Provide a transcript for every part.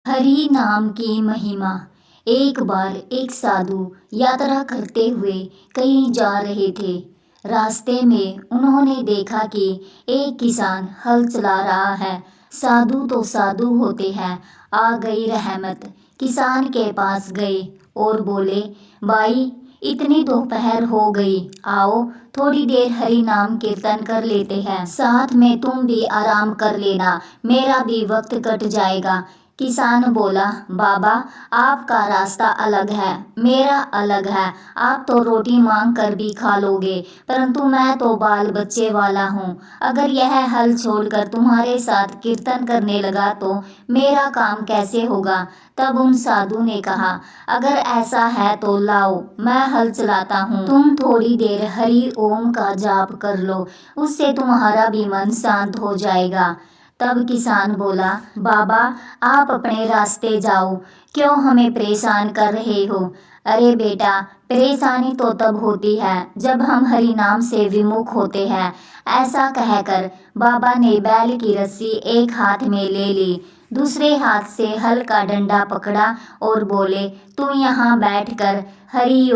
हरि नाम की महिमा। एक बार एक साधु यात्रा करते हुए कहीं जा रहे थे। रास्ते में उन्होंने देखा कि एक किसान हल चला रहा है। साधु तो साधु होते हैं। आ गई रहमत। किसान के पास गए और बोले, भाई इतनी दोपहर हो गई, आओ थोड़ी देर हरि नाम कीर्तन कर लेते हैं, साथ में तुम भी आराम कर लेना, मेरा भी वक्त कट जाएगा। किसान बोला, बाबा आपका रास्ता अलग है, मेरा अलग है। आप तो रोटी मांग कर भी खा लोगे, परंतु मैं तो बाल बच्चे वाला हूँ। अगर यह हल छोड़कर तुम्हारे साथ कीर्तन करने लगा तो मेरा काम कैसे होगा। तब उन साधु ने कहा, अगर ऐसा है तो लाओ मैं हल चलाता हूँ, तुम थोड़ी देर हरि ओम का जाप कर लो, उससे तुम्हारा भी मन शांत हो जाएगा। तब किसान बोला, बाबा आप अपने रास्ते जाओ, क्यों हमें परेशान कर रहे हो। अरे बेटा, परेशानी तो तब होती है जब हम हरि नाम से विमुख होते हैं। ऐसा कहकर बाबा ने बैल की रस्सी एक हाथ में ले ली, दूसरे हाथ से हल का डंडा पकड़ा और बोले, तू यहाँ बैठकर हरि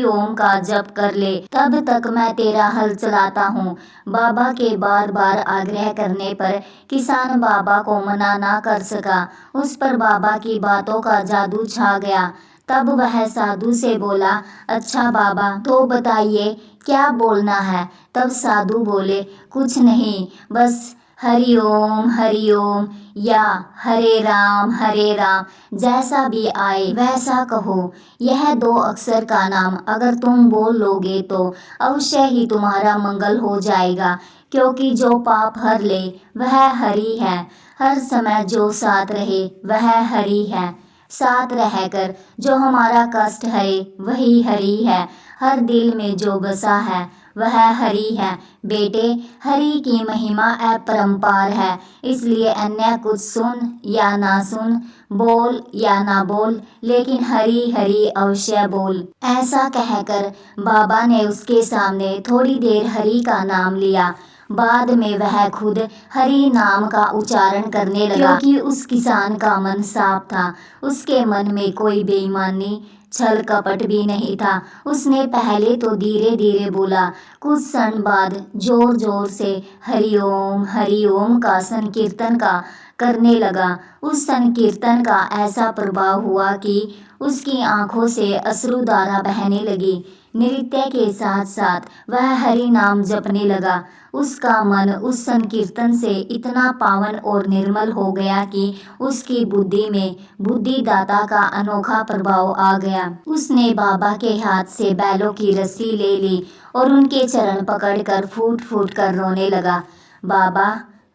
ओम का जप कर ले, तब तक मैं तेरा हल चलाता हूँ। बाबा के बार बार आग्रह करने पर किसान बाबा को मना ना कर सका। उस पर बाबा की बातों का जादू छा गया। तब वह साधु से बोला, अच्छा बाबा तो बताइए क्या बोलना है। तब साधु बोले, कुछ नहीं, बस हरि ओम या हरे राम, जैसा भी आए वैसा कहो। यह दो अक्षर का नाम अगर तुम बोल लोगे तो अवश्य ही तुम्हारा मंगल हो जाएगा, क्योंकि जो पाप हर ले वह हरि है। हर समय जो साथ रहे वह हरि है। साथ रहकर जो हमारा कष्ट हरे वही हरि है। हर दिल में जो बसा है वह हरि है। बेटे, हरि की महिमा अपरंपार है, इसलिए अन्य कुछ सुन या ना सुन, बोल या ना बोल, लेकिन हरि हरि अवश्य बोल। ऐसा कहकर बाबा ने उसके सामने थोड़ी देर हरि का नाम लिया। बाद में वह खुद हरि नाम का उच्चारण करने लगा, क्योंकि उस किसान का मन साफ था। उसके मन में कोई बेईमानी छल कपट भी नहीं था। उसने पहले तो धीरे धीरे बोला, कुछ क्षण बाद जोर जोर से हरि ओम का संकीर्तन का करने लगा। उस संकीर्तन का ऐसा प्रभाव हुआ कि उसकी आंखों से अश्रुधारा बहने लगी। नृत्य के साथ साथ वह हरि नाम जपने लगा। उसका मन उस संकीर्तन से इतना पावन और निर्मल हो गया कि उसकी बुद्धि में बुद्धिदाता का अनोखा प्रभाव आ गया। उसने बाबा के हाथ से बैलों की रस्सी ले ली और उनके चरण पकड़कर फूट फूट कर रोने लगा। बाबा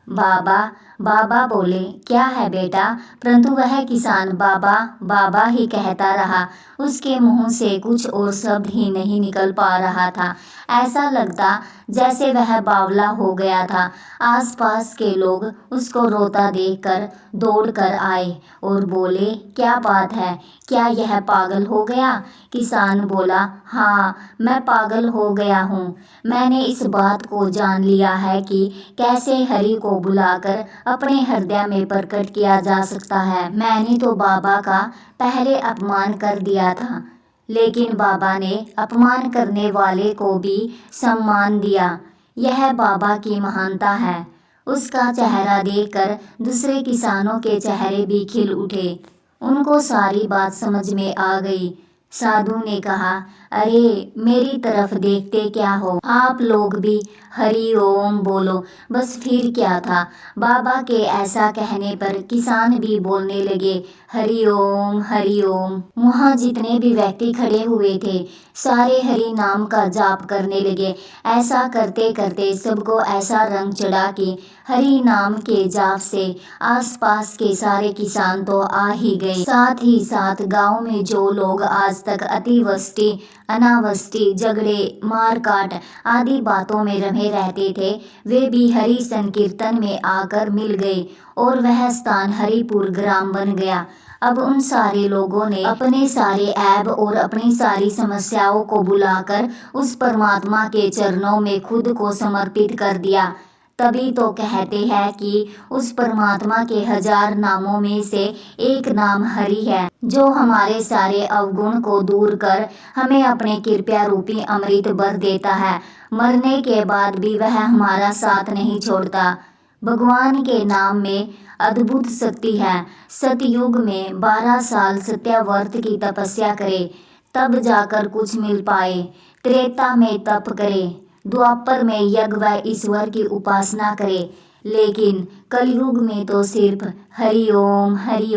बाबा बाबा बोले, क्या है बेटा। परंतु वह किसान बाबा बाबा ही कहता रहा। उसके मुंह से कुछ और शब्द ही नहीं निकल पा रहा था। ऐसा लगता जैसे वह बावला हो गया था। आसपास के लोग उसको रोता देखकर दौड़ कर आए और बोले, क्या बात है, क्या यह पागल हो गया। किसान बोला, हाँ मैं पागल हो गया हूँ। मैंने इस बात को जान लिया है कि कैसे हरि को बुलाकर अपने हृदय में प्रकट किया जा सकता है। मैंने तो बाबा का पहले अपमान कर दिया था, लेकिन बाबा ने अपमान करने वाले को भी सम्मान दिया। यह बाबा की महानता है। उसका चेहरा देखकर दूसरे किसानों के चेहरे भी खिल उठे। उनको सारी बात समझ में आ गई। साधु ने कहा, अरे मेरी तरफ देखते क्या हो, आप लोग भी हरि ओम बोलो, बस फिर क्या था। बाबा के ऐसा कहने पर किसान भी बोलने लगे, हरि ओम हरि ओम। वहाँ जितने भी व्यक्ति खड़े हुए थे सारे हरि नाम का जाप करने लगे। ऐसा करते करते सबको ऐसा रंग चढ़ा कि हरि नाम के जाप से आसपास के सारे किसान तो आ ही गए। साथ ही साथ गांव में जो लोग आज तक अतिवृष्टि अनावृष्टि झगड़े मारकाट आदि बातों में रमे रहते थे, वे भी हरि संकीर्तन में आकर मिल गए और वह स्थान हरिपुर ग्राम बन गया। अब उन सारे लोगों ने अपने सारे ऐब और अपनी सारी समस्याओं को बुलाकर उस परमात्मा के चरणों में खुद को समर्पित कर दिया। तभी तो कहते हैं कि उस परमात्मा के 1000 नामों में से एक नाम हरि है, जो हमारे सारे अवगुण को दूर कर हमें अपने कृपा रूपी अमृत भर देता है। मरने के बाद भी वह हमारा साथ नहीं छोड़ता। भगवान के नाम में अद्भुत शक्ति है। सतयुग में 12 साल सत्याव्रत की तपस्या करे, तब जाकर कुछ मिल पाए। त्रेता में तप करे, द्वापर में यज्ञ व ईश्वर की उपासना करे, लेकिन कलयुग में तो सिर्फ हरि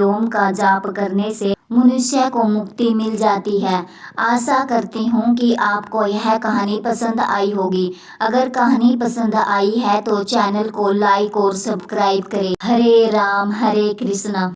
ओम का जाप करने से मनुष्य को मुक्ति मिल जाती है। आशा करती हूँ कि आपको यह कहानी पसंद आई होगी। अगर कहानी पसंद आई है तो चैनल को लाइक और सब्सक्राइब करें। हरे राम हरे कृष्ण।